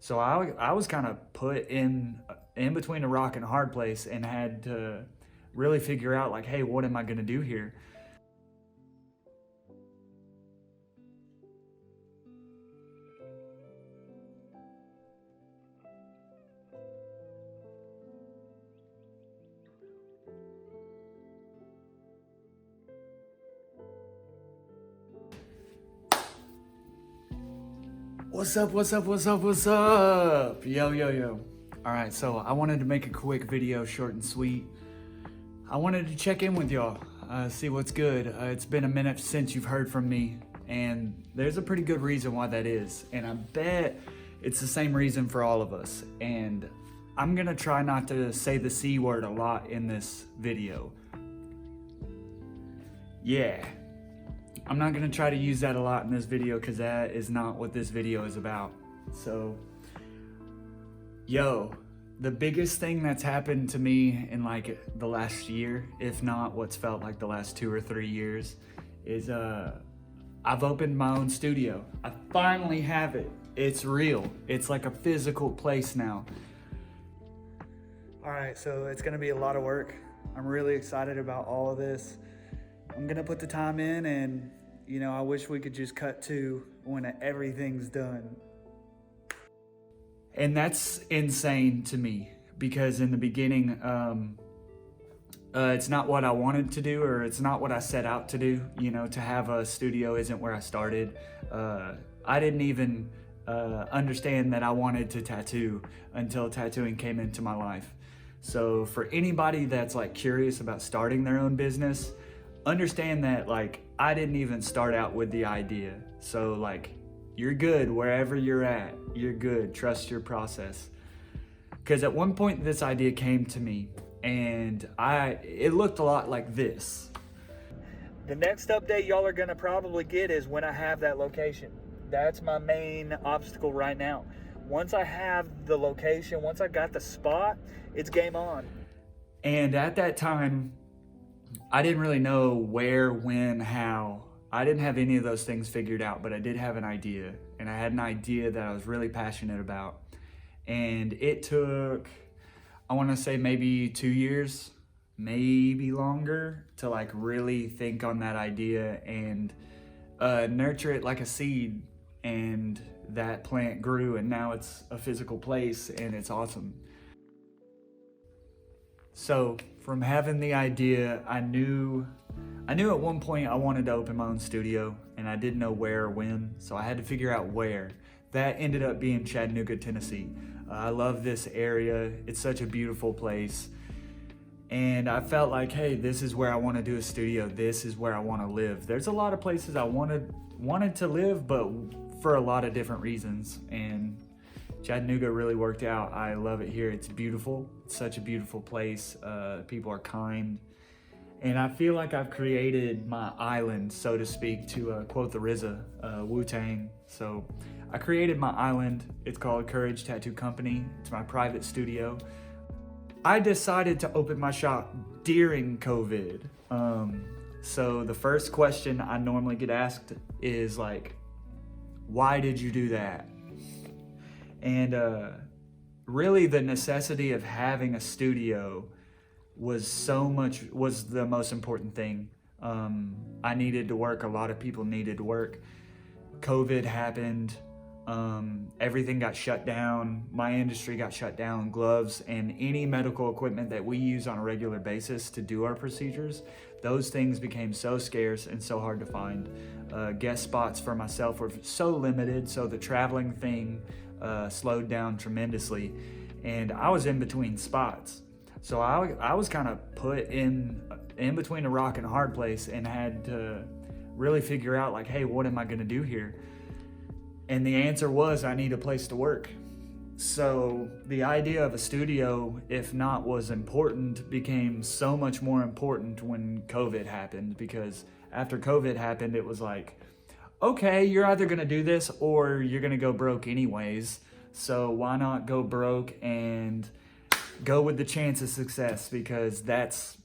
So I was kind of put in between a rock and a hard place and had to really figure out like, hey, what am I gonna do here? What's up, what's up, what's up, what's up? Yo. All right, so I wanted to make a quick video, short and sweet. I wanted to check in with y'all, see what's good. It's been a minute since you've heard from me, and there's a pretty good reason why that is. And I bet it's the same reason for all of us. And I'm gonna try not to say the C word a lot in this video. Yeah. I'm not gonna try to use that a lot in this video because that is not what this video is about. So, the biggest thing that's happened to me in like the last year, if not what's felt like the last 2 or 3 years, is I've opened my own studio. I finally have it. It's real. It's like a physical place now. All right, so it's gonna be a lot of work. I'm really excited about all of this. I'm gonna put the time in, and you know, I wish we could just cut to when everything's done. And that's insane to me because in the beginning, it's not what I wanted to do, or it's not what I set out to do. You know, to have a studio isn't where I started. I didn't even understand that I wanted to tattoo until tattooing came into my life. So for anybody that's like curious about starting their own business, understand that like I didn't even start out with the idea. So like you're good wherever you're at. You're good. Trust your process. Because at one point this idea came to me and it looked a lot like this. The next update y'all are gonna probably get is when I have that location. That's my main obstacle right now. Once I have the location, once I got the spot, it's game on. And at that time, I didn't really know where, when, how. I didn't have any of those things figured out, but I did have an idea. And I had an idea that I was really passionate about. And it took, I want to say maybe 2 years, maybe longer, to like really think on that idea and nurture it like a seed. And that plant grew, and now it's a physical place, and it's awesome. So from having the idea, I knew at one point I wanted to open my own studio, and I didn't know where or when, so I had to figure out where. That ended up being Chattanooga, Tennessee. I love this area. It's such a beautiful place. And I felt like, hey, this is where I want to do a studio. This is where I want to live. There's a lot of places I wanted to live, but for a lot of different reasons. And Chattanooga really worked out. I love it here. It's beautiful. It's such a beautiful place. People are kind. And I feel like I've created my island, so to speak, to quote the RZA, Wu-Tang. So I created my island. It's called Courage Tattoo Company. It's my private studio. I decided to open my shop during COVID. So the first question I normally get asked is like, why did you do that? And really the necessity of having a studio was the most important thing. I needed to work. A lot of people needed to work. COVID happened. Everything got shut down. My industry got shut down. Gloves and any medical equipment that we use on a regular basis to do our procedures, those things became so scarce and so hard to find. Guest spots for myself were so limited, so the traveling thing slowed down tremendously, and I was in between spots. So I was kind of put in between a rock and a hard place and had to really figure out like, hey, what am I gonna do here? And the answer was, I need a place to work. So the idea of a studio, if not was important, became so much more important when COVID happened, because after COVID happened, it was like, okay, you're either gonna do this or you're gonna go broke anyways. So why not go broke and go with the chance of success? Because that's,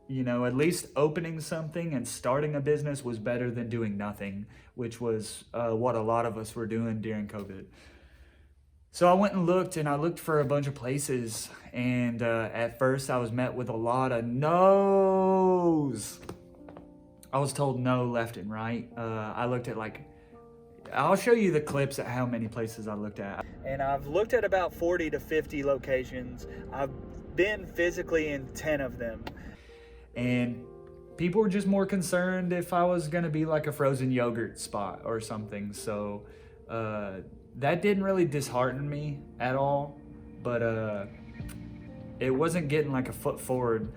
you know, at least opening something and starting a business was better than doing nothing, which was what a lot of us were doing during COVID. So I went and I looked for a bunch of places, and at first I was met with a lot of no's. I was told no left and right. I looked at I'll show you the clips at how many places I looked at. And I've looked at about 40 to 50 locations. I've been physically in 10 of them. And people were just more concerned if I was gonna be like a frozen yogurt spot or something. So that didn't really dishearten me at all, but it wasn't getting like a foot forward.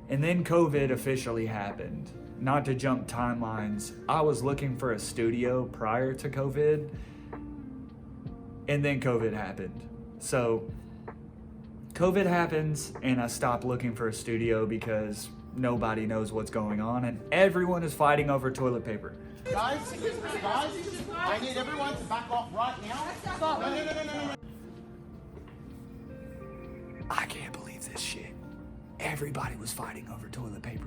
And then COVID officially happened. Not to jump timelines, I was looking for a studio prior to COVID, and then COVID happened. So COVID happens, and I stopped looking for a studio because nobody knows what's going on, and everyone is fighting over toilet paper. Guys, I need everyone to back off right now. Stop. No. I can't believe this shit. Everybody was fighting over toilet paper.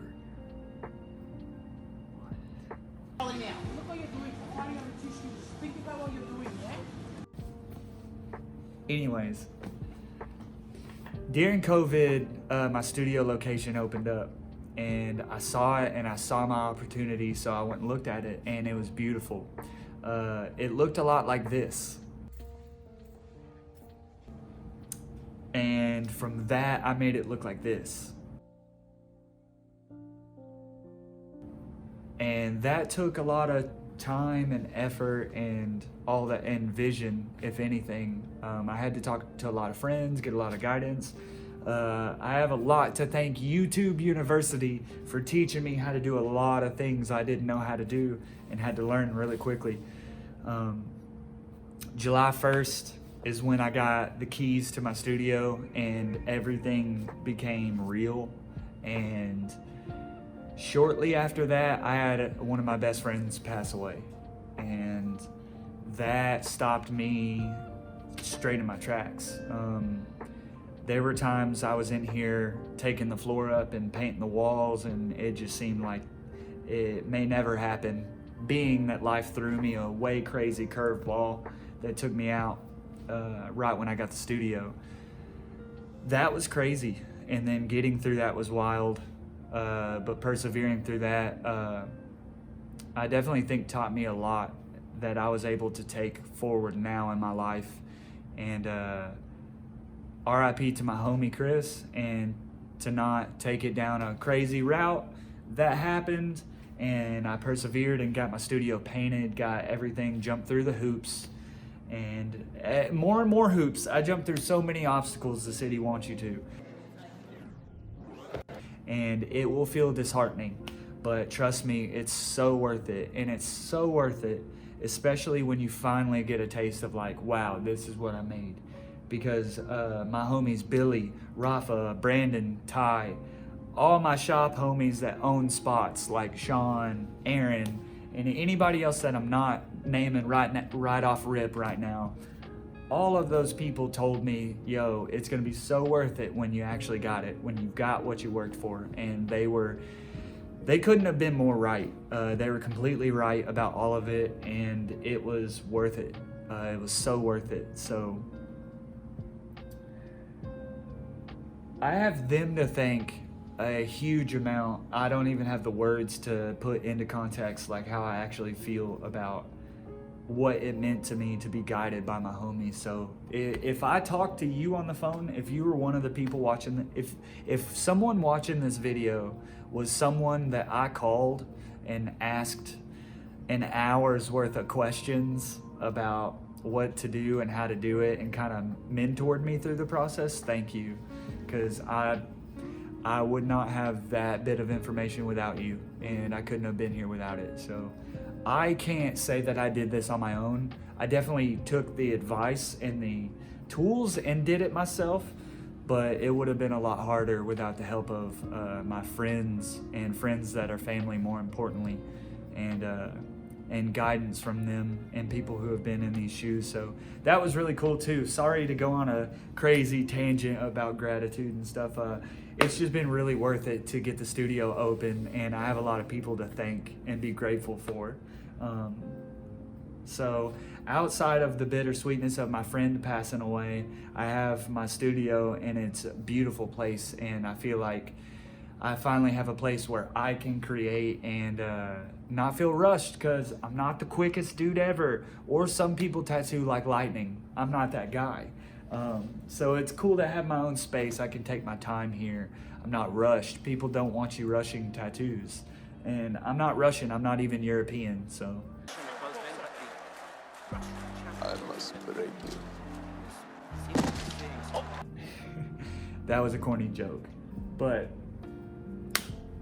Now. Look what you're doing. Fighting on the tissues. Think about what you're doing, yeah? Anyways, during COVID, my studio location opened up, and I saw it, and I saw my opportunity, so I went and looked at it, and it was beautiful. It looked a lot like this. And from that, I made it look like this. And that took a lot of time and effort and all that, and vision, if anything. I had to talk to a lot of friends, get a lot of guidance. I have a lot to thank YouTube University for teaching me how to do a lot of things I didn't know how to do and had to learn really quickly. July 1st is when I got the keys to my studio, and everything became real. And shortly after that, I had one of my best friends pass away, and that stopped me straight in my tracks. There were times I was in here taking the floor up and painting the walls, and it just seemed like it may never happen, being that life threw me a way crazy curveball that took me out right when I got the studio. That was crazy, and then getting through that was wild. But persevering through that, I definitely think taught me a lot that I was able to take forward now in my life. And RIP to my homie Chris, and to not take it down a crazy route. That happened, and I persevered and got my studio painted, got everything, jumped through the hoops, and more and more hoops. I jumped through so many obstacles the city wants you to. And it will feel disheartening, but trust me, it's so worth it. And it's so worth it, especially when you finally get a taste of like, wow, this is what I made. Because my homies Billy, Rafa, Brandon, Ty, all my shop homies that own spots like Sean, Aaron, and anybody else that I'm not naming right off rip right now, all of those people told me, yo, it's gonna be so worth it when you actually got it, when you got what you worked for. And they couldn't have been more right. They were completely right about all of it, and it was worth it. It was so worth it. So I have them to thank a huge amount. I don't even have the words to put into context like how I actually feel about what it meant to me to be guided by my homies. So if I talk to you on the phone, if you were one of the people watching, if someone watching this video was someone that I called and asked an hour's worth of questions about what to do and how to do it, and kind of mentored me through the process, thank you. Because I would not have that bit of information without you, and I couldn't have been here without it. So I can't say that I did this on my own. I definitely took the advice and the tools and did it myself, but it would have been a lot harder without the help of my friends, and friends that are family, more importantly, and guidance from them and people who have been in these shoes. So that was really cool too. Sorry to go on a crazy tangent about gratitude and stuff. It's just been really worth it to get the studio open, and I have a lot of people to thank and be grateful for. So outside of the bittersweetness of my friend passing away, I have my studio, and it's a beautiful place, and I feel like I finally have a place where I can create and not feel rushed, because I'm not the quickest dude ever. Or some people tattoo like lightning. I'm not that guy. So it's cool to have my own space. I can take my time here. I'm not rushed. People don't want you rushing tattoos. And I'm not Russian. I'm not even European. So I must break you. that was a corny joke. But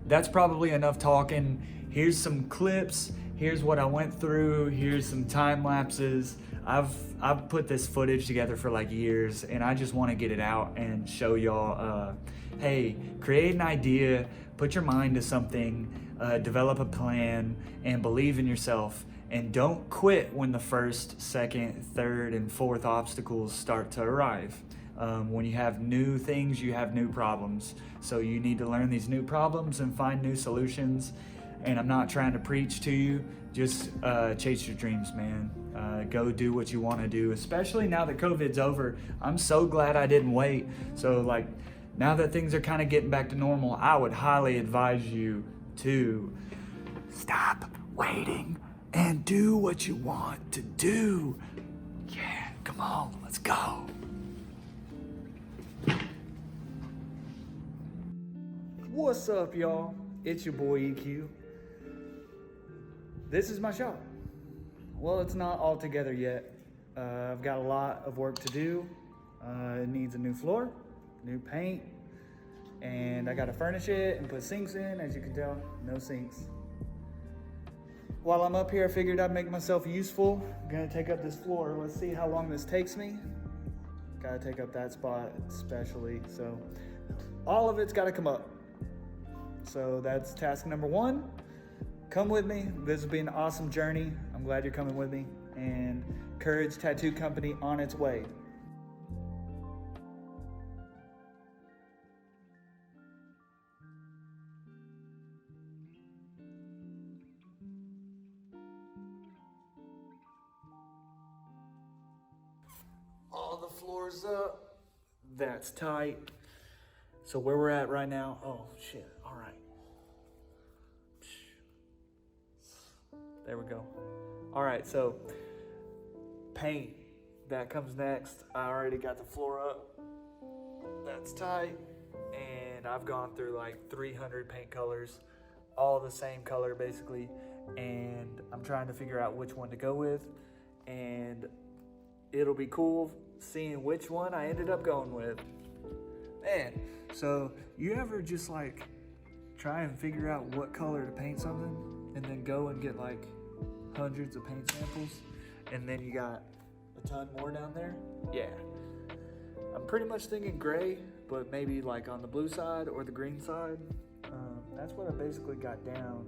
that's probably enough talking. Here's some clips. Here's what I went through. Here's some time lapses. I've put this footage together for like years, and I just want to get it out and show y'all, hey, create an idea, put your mind to something, develop a plan, and believe in yourself. And don't quit when the first, second, third, and fourth obstacles start to arrive. When you have new things, you have new problems. So you need to learn these new problems and find new solutions. And I'm not trying to preach to you. Just chase your dreams, man. Go do what you want to do, especially now that COVID's over. I'm so glad I didn't wait. So like, now that things are kind of getting back to normal, I would highly advise you to stop waiting and do what you want to do. Yeah, come on, let's go. What's up, y'all? It's your boy EQ. This is my shop. Well, it's not all together yet. I've got a lot of work to do. It needs a new floor, new paint, and I gotta furnish it and put sinks in. As you can tell, no sinks. While I'm up here, I figured I'd make myself useful. I'm gonna take up this floor. Let's see how long this takes me. Gotta take up that spot especially, so all of it's gotta come up. So that's task number one. Come with me. This will be an awesome journey. I'm glad you're coming with me. And Courage Tattoo Company on its way. All the floors up. That's tight. So where we're at right now, oh shit, all right. There we go. All right, so paint, that comes next. I already got the floor up. That's tight. And I've gone through like 300 paint colors, all the same color basically. And I'm trying to figure out which one to go with. And it'll be cool seeing which one I ended up going with. Man, so you ever just like try and figure out what color to paint something and then go and get like hundreds of paint samples and then you got a ton more down there? Yeah. I'm pretty much thinking gray, but maybe like on the blue side or the green side. That's what I basically got down.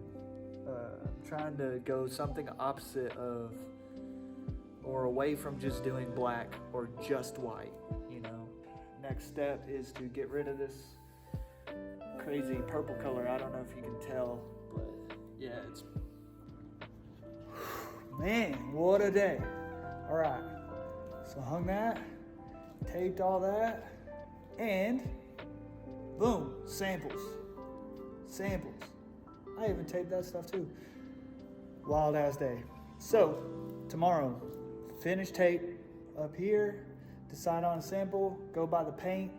I'm trying to go something opposite of or away from just doing black or just white, you know. Next step is to get rid of this crazy purple color. I don't know if you can tell, but yeah, it's, man, what a day. All right, so hung that, taped all that, and boom, samples. I even taped that stuff too. Wild ass day. So tomorrow, finish tape up here, decide on a sample, go buy the paint,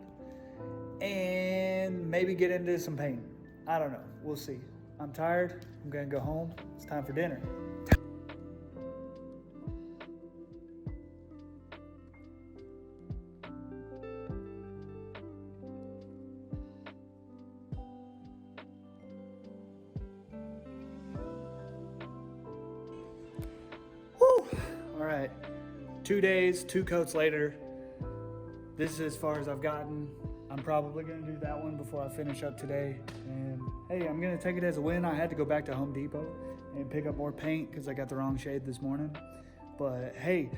and maybe get into some paint. I don't know, we'll see. I'm tired, I'm gonna go home. It's time for dinner. Woo! All right, 2 days, 2 coats later. This is as far as I've gotten. I'm probably gonna do that one before I finish up today. And hey, I'm gonna take it as a win. I had to go back to Home Depot and pick up more paint because I got the wrong shade this morning. But hey,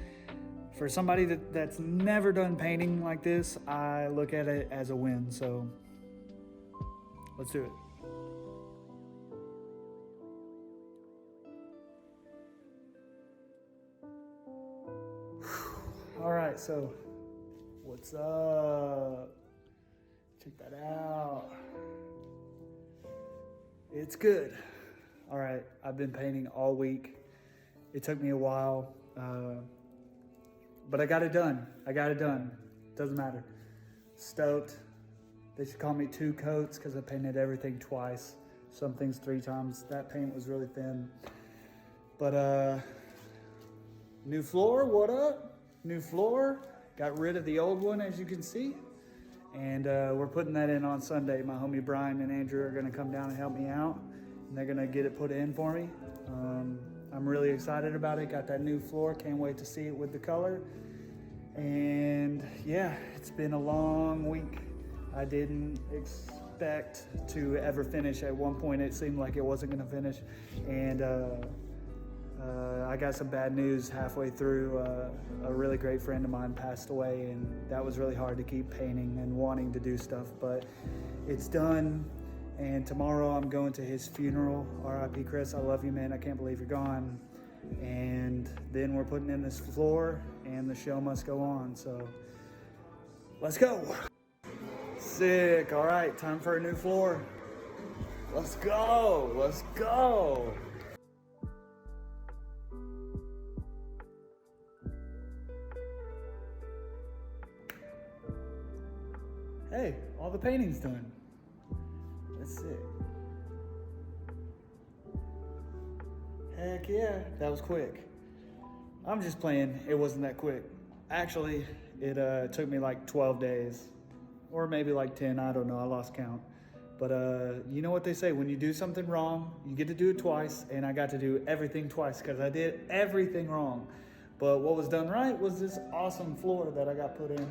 for somebody that's never done painting like this, I look at it as a win. So let's do it. All right, so what's up? Check that out. It's good. All right, I've been painting all week. It took me a while, but I got it done. Doesn't matter. Stoked. They should call me 2 coats because I painted everything twice. Some things 3 times. That paint was really thin. But new floor, what up? New floor. Got rid of the old one, as you can see. And we're putting that in on Sunday. My homie Brian and Andrew are gonna come down and help me out. And they're gonna get it put in for me. I'm really excited about it. Got that new floor. Can't wait to see it with the color. And yeah, it's been a long week. I didn't expect to ever finish. At one point, it seemed like it wasn't gonna finish. And I got some bad news halfway through. A really great friend of mine passed away, and that was really hard to keep painting and wanting to do stuff, but it's done. And tomorrow I'm going to his funeral. R.I.P. Chris, I love you, man. I can't believe you're gone. And then we're putting in this floor, and the show must go on. So let's go. Sick. All right, time for a new floor. Let's go. Let's go. Hey, all the painting's done. That's sick. Heck yeah, that was quick. I'm just playing, it wasn't that quick. Actually, it took me like 12 days, or maybe like 10, I don't know, I lost count. But you know what they say, when you do something wrong, you get to do it twice, and I got to do everything twice because I did everything wrong. But what was done right was this awesome floor that I got put in.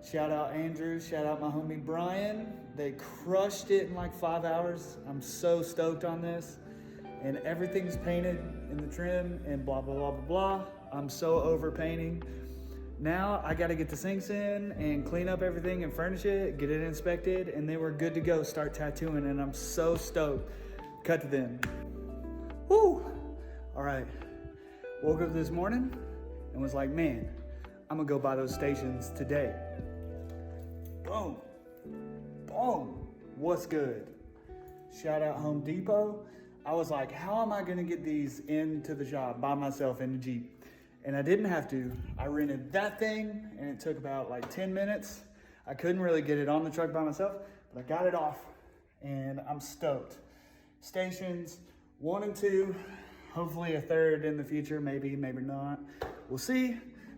Shout out Andrew, shout out my homie Brian. They crushed it in like 5 hours. I'm so stoked on this. And everything's painted in the trim and blah, blah, blah, blah, blah. I'm so over painting. Now I gotta get the sinks in and clean up everything and furnish it, get it inspected, and then we're good to go, start tattooing, and I'm so stoked. Cut to them. Woo! All right, woke up this morning and was like, man, I'm gonna go buy those stations today. Boom, boom, what's good? Shout out Home Depot. I was like, how am I gonna get these into the shop by myself in the Jeep? And I didn't have to. I rented that thing and it took about like 10 minutes. I couldn't really get it on the truck by myself, but I got it off and I'm stoked. Stations 1 and 2, hopefully a 3rd in the future, maybe, maybe not. We'll see.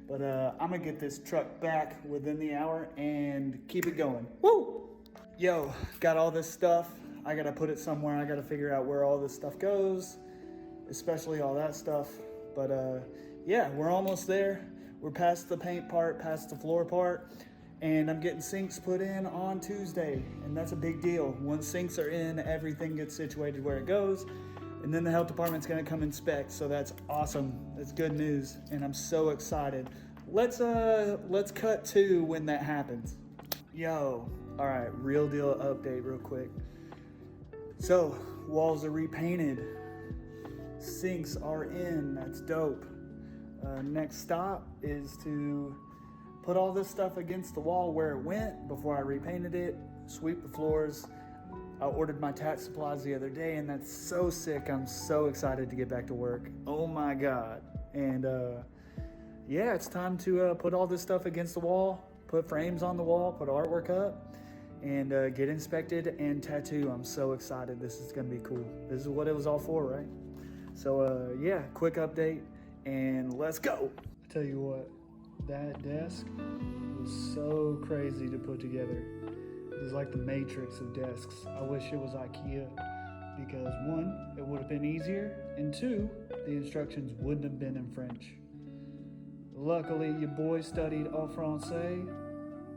But I'm gonna get this truck back within the hour and keep it going. Woo! Yo, got all this stuff. I gotta put it somewhere. I gotta figure out where all this stuff goes, especially all that stuff. But yeah, we're almost there. We're past the paint part, past the floor part, and I'm getting sinks put in on Tuesday, and that's a big deal. Once sinks are in, everything gets situated where it goes. And then the health department's gonna come inspect, so that's awesome. That's good news, and I'm so excited. Let's cut to when that happens. Yo, all right, real deal update real quick. So, walls are repainted. Sinks are in, that's dope. Next stop is to put all this stuff against the wall where it went before I repainted it, sweep the floors. I ordered my tat supplies the other day, and that's so sick. I'm so excited to get back to work. Oh my God. And yeah, it's time to put all this stuff against the wall, put frames on the wall, put artwork up, and get inspected and tattoo. I'm so excited. This is gonna be cool. This is what it was all for, right? So yeah, quick update, and let's go. I tell you what, that desk was so crazy to put together. It was like the matrix of desks. I wish it was IKEA because 1, it would have been easier, and 2, the instructions wouldn't have been in French. Luckily, your boy studied en français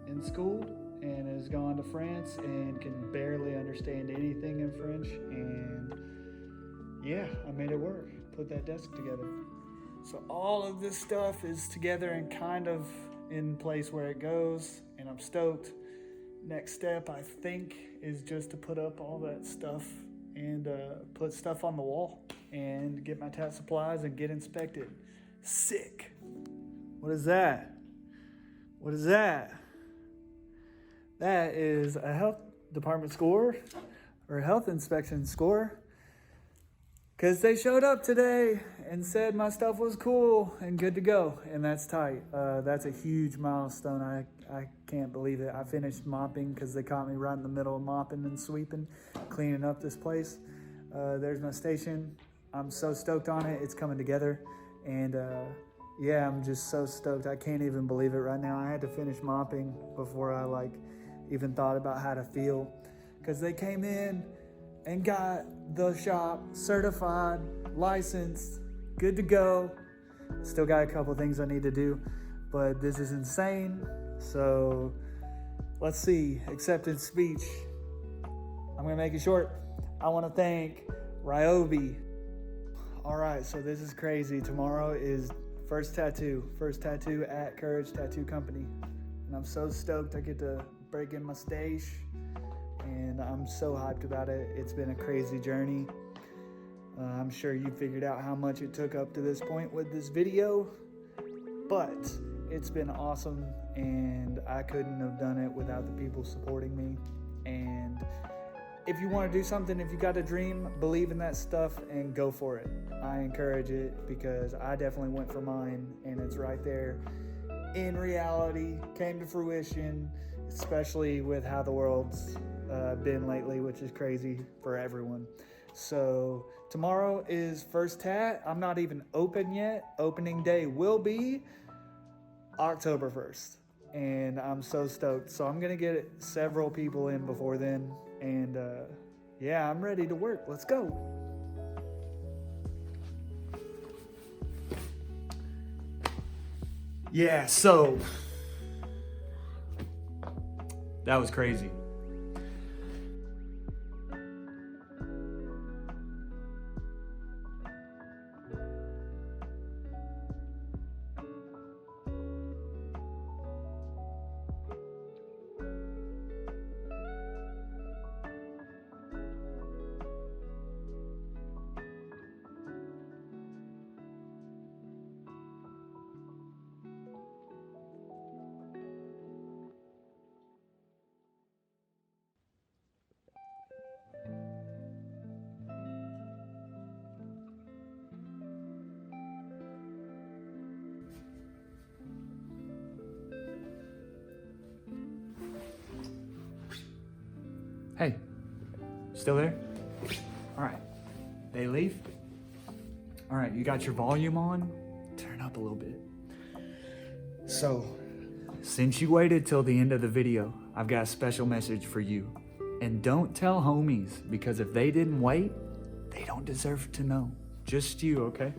in school and has gone to France and can barely understand anything in French, and yeah, I made it work. Put that desk together. So all of this stuff is together and kind of in place where it goes, and I'm stoked. Next step, I think, is just to put up all that stuff and put stuff on the wall and get my tat supplies and get inspected. Sick. What is that? What is that? That is a health department score or a health inspection score. Because they showed up today and said my stuff was cool and good to go. And that's tight. That's a huge milestone. I can't believe it. I finished mopping because they caught me right in the middle of mopping and sweeping, cleaning up this place. There's my station. I'm so stoked on it. It's coming together. And yeah, I'm just so stoked. I can't even believe it right now. I had to finish mopping before I even thought about how to feel. Because they came in and got the shop certified, licensed, good to go. Still got a couple things I need to do, but this is insane. So let's see, acceptance speech. I'm gonna make it short. I wanna thank Ryobi. All right, so this is crazy. Tomorrow is first tattoo at Courage Tattoo Company. And I'm so stoked I get to break in my stage. And I'm so hyped about it. It's been a crazy journey. I'm sure you figured out how much it took up to this point with this video, but it's been awesome, and I couldn't have done it without the people supporting me. And if you want to do something, if you got a dream, believe in that stuff and go for it. I encourage it because I definitely went for mine, and it's right there in reality, came to fruition, especially with how the world's been lately, which is crazy for everyone. So tomorrow is first tat. I'm not even open yet. Opening day will be October 1st, and I'm so stoked. So I'm gonna get several people in before then, and yeah, I'm ready to work. Let's go. Yeah, so that was crazy. Hey, still there? All right, they leave. All right, you got your volume on? Turn up a little bit. So, since you waited till the end of the video, I've got a special message for you. And don't tell homies, because if they didn't wait, they don't deserve to know. Just you, okay?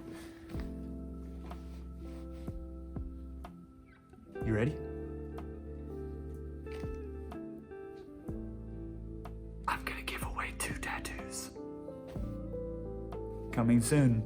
You ready? I'm gonna give away 2 tattoos. Coming soon.